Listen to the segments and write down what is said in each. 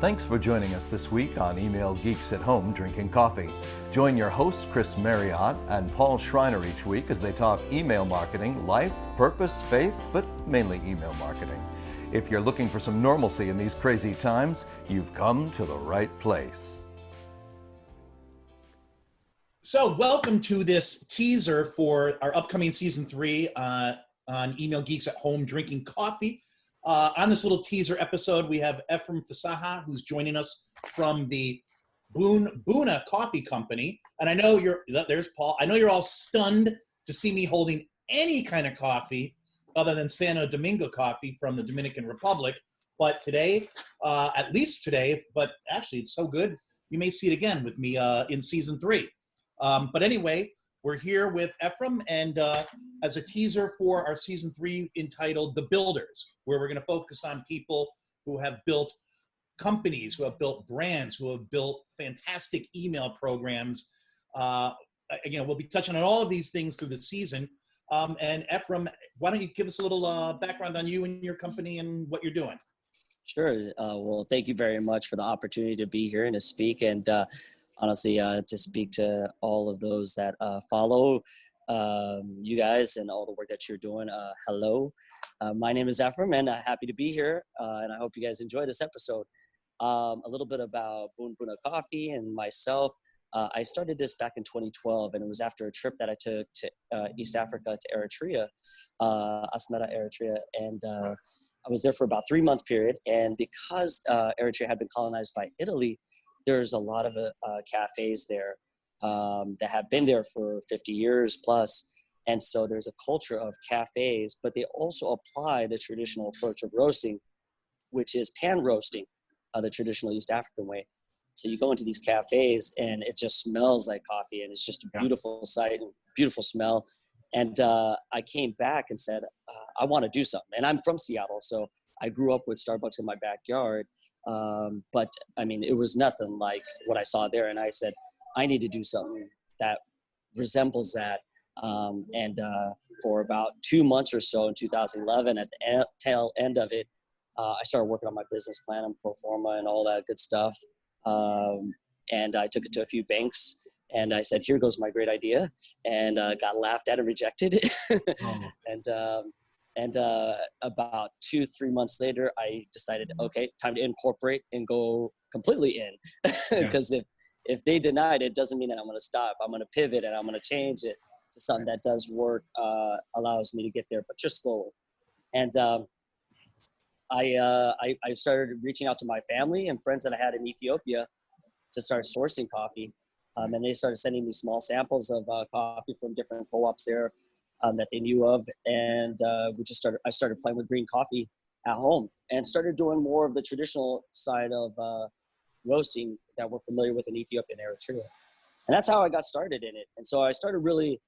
Thanks for joining us this week on Email Geeks at Home Drinking Coffee. Join your hosts Chris Marriott and Paul Schreiner each week as they talk email marketing, life, purpose, faith, but mainly email marketing. If you're looking for some normalcy in these crazy times, you've come to the right place. So welcome to this teaser for our upcoming season 3 on Email Geeks at Home Drinking Coffee. On this little teaser episode, we have Ephraim Fasaha, who's joining us from the Buna Coffee Company. And I know there's Paul. I know you're all stunned to see me holding any kind of coffee other than Santo Domingo coffee from the Dominican Republic. But today, at least today, but actually it's so good, you may see it again with me in season 3. But anyway, we're here with Ephraim and as a teaser for our season 3 entitled The Builders, where we're going to focus on people who have built companies, who have built brands, who have built fantastic email programs. We'll be touching on all of these things through the season. And Ephraim, why don't you give us a little background on you and your company and what you're doing? Sure. Well, thank you very much for the opportunity to be here and to speak. And honestly, to speak to all of those that follow you guys and all the work that you're doing. Hello, my name is Ephraim, and happy to be here. And I hope you guys enjoy this episode. A little bit about Buna Coffee and myself. I started this back in 2012, and it was after a trip that I took to East Africa, to Eritrea, Asmara, Eritrea. And I was there for about 3-month period. And because Eritrea had been colonized by Italy, there's a lot of cafes there that have been there for 50 years plus. And so there's a culture of cafes, but they also apply the traditional approach of roasting, which is pan roasting, the traditional East African way. So you go into these cafes and it just smells like coffee, and it's just a beautiful sight and beautiful smell. And I came back and said, I want to do something. And I'm from Seattle, so I grew up with Starbucks in my backyard. But I mean, it was nothing like what I saw there. And I said, I need to do something that resembles that. For about 2 months or so in 2011, at the tail end of it, I started working on my business plan and pro forma and all that good stuff. And I took it to a few banks and I said, here goes my great idea, and got laughed at and rejected. And about 2-3 months later, I decided, okay, time to incorporate and go completely in. Because if they denied it, doesn't mean that I'm going to stop. I'm going to pivot and I'm going to change it to something that does work, allows me to get there, but just slowly. And I started reaching out to my family and friends that I had in Ethiopia to start sourcing coffee. And they started sending me small samples of coffee from different co-ops there that they knew of. And I started playing with green coffee at home and started doing more of the traditional side of roasting that we're familiar with in Ethiopia and Eritrea. And that's how I got started in it. And so I started really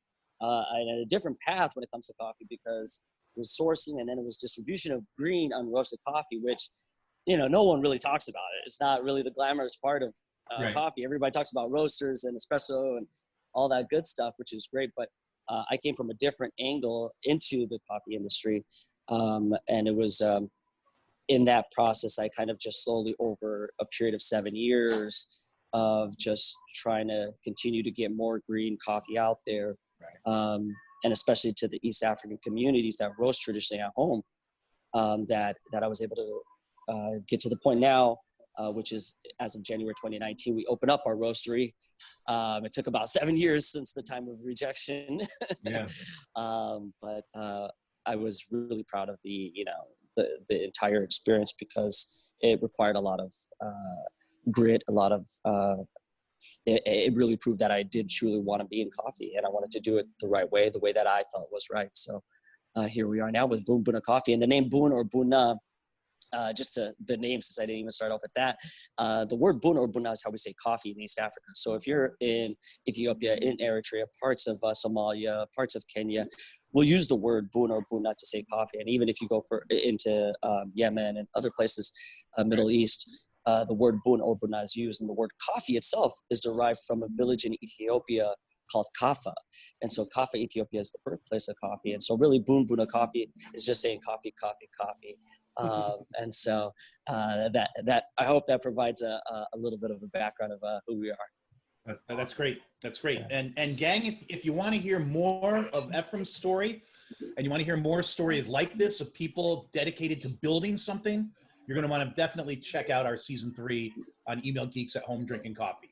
in a different path when it comes to coffee, because it was sourcing and then it was distribution of green unroasted coffee, which, no one really talks about it. It's not really the glamorous part of coffee. Everybody talks about roasters and espresso and all that good stuff, which is great. But I came from a different angle into the coffee industry. And it was in that process, I kind of just slowly, over a period of 7 years of just trying to continue to get more green coffee out there. And especially to the East African communities that roast traditionally at home, that I was able to get to the point now, which is as of January 2019, we opened up our roastery. It took about 7 years since the time of rejection. But I was really proud of the entire experience, because it required a lot of grit, a lot of it really proved that I did truly want to be in coffee, and I wanted to do it the right way, the way that I thought was right. So here we are now with Buna Coffee, and the name Bun or Buna, just the name, since I didn't even start off with that, the word Bun or Buna is how we say coffee in East Africa. So if you're in Ethiopia, in Eritrea, parts of Somalia, parts of Kenya, we'll use the word Bun or Buna to say coffee. And even if you go into Yemen and other places, Middle East, the word Bun or Buna is used, and the word coffee itself is derived from a village in Ethiopia called Kaffa. And so Kaffa, Ethiopia is the birthplace of coffee. And so really Boon Boona coffee is just saying coffee, coffee, coffee. And so that I hope that provides a little bit of a background of who we are. That's great. That's great. And gang, if you want to hear more of Ephraim's story, and you want to hear more stories like this of people dedicated to building something, you're going to want to definitely check out our season 3 on Email Geeks at Home Drinking Coffee.